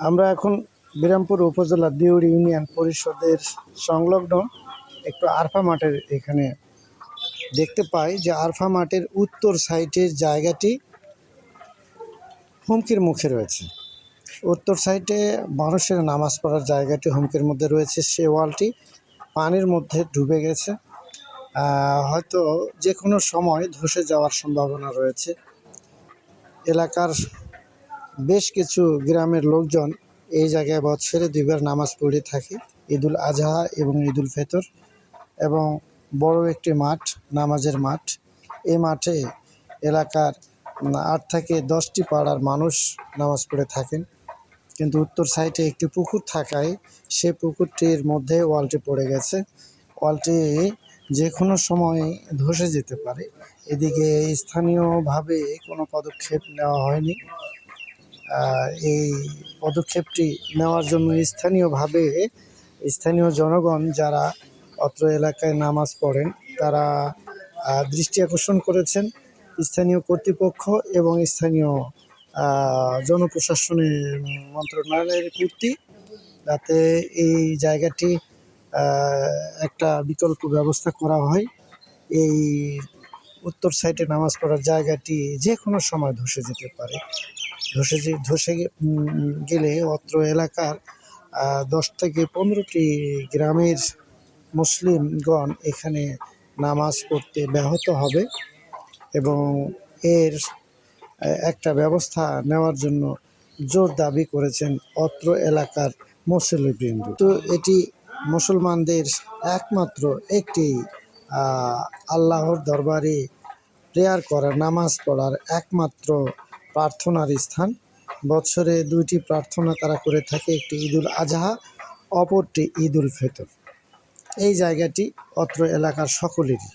আমরা এখন বিরামপুর উপজেলা দিউড়ি ইউনিয়ন পরিষদের সংলগ্ন একটু আরফা মাঠের এখানে দেখতে পাই যে আরফা মাঠের উত্তর সাইডের জায়গাটি হুমকির মুখে রয়েছে। উত্তর সাইডে মানুষের নামাজ পড়ার জায়গাটি হুমকির মধ্যে রয়েছে। সে ওয়ালটি পানির মধ্যে ডুবে গেছে, হয়তো যে কোনো সময় ধসে যাওয়ার সম্ভাবনা রয়েছে। এলাকার বেশ কিছু গ্রামের লোকজন এই জায়গায় বছরে দুইবার নামাজ পড়ে থাকে, ঈদুল আজহা এবং ঈদুল ফিতর। এবং বড় একটি মাঠ, নামাজের মাঠ। এই মাঠে এলাকার 8 থেকে 10টি পাড়ার মানুষ নামাজ পড়ে থাকেন। কিন্তু উত্তর সাইডে একটি পুকুর থাকায় সে পুকুরটির মধ্যে ওয়ালটি পড়ে গেছে। ওয়ালটি যে কোনো সময় ধসে যেতে পারে। এদিকে স্থানীয়ভাবে কোনো পদক্ষেপ নেওয়া হয়নি। এই পদক্ষেপটি নেওয়ার জন্য স্থানীয় জনগণ যারা অত্র এলাকায় নামাজ পড়েন তারা দৃষ্টি আকর্ষণ করেছেন স্থানীয় কর্তৃপক্ষ এবং স্থানীয় জনপ্রশাসনের মন্ত্রণালয়ের কর্তৃক, যাতে এই জায়গাটি একটা বিকল্প ব্যবস্থা করা হয়। এই উত্তর সাইডে নামাজ পড়ার জায়গাটি যে কোনো সময় ধসে যেতে পারে। ধসে গেলে অত্র এলাকার 10 থেকে 15টি গ্রামের মুসলিমগণ এখানে নামাজ পড়তে ব্যাহত হবে এবং এর একটা ব্যবস্থা নেওয়ার জন্য জোর দাবি করেছেন অত্র এলাকার মুসল্লিবৃন্দ। তো এটি মুসলমানদের একমাত্র একটি আল্লাহর দরবারে প্রেয়ার করার, নামাজ পড়ার একমাত্র প্রার্থনার স্থান। বছরে 2টি প্রার্থনা তারা করে থাকে, একটি ঈদুল আজহা, অপরটি ঈদুল ফিতর। এই জায়গাটি অত্র এলাকার সকলেরই।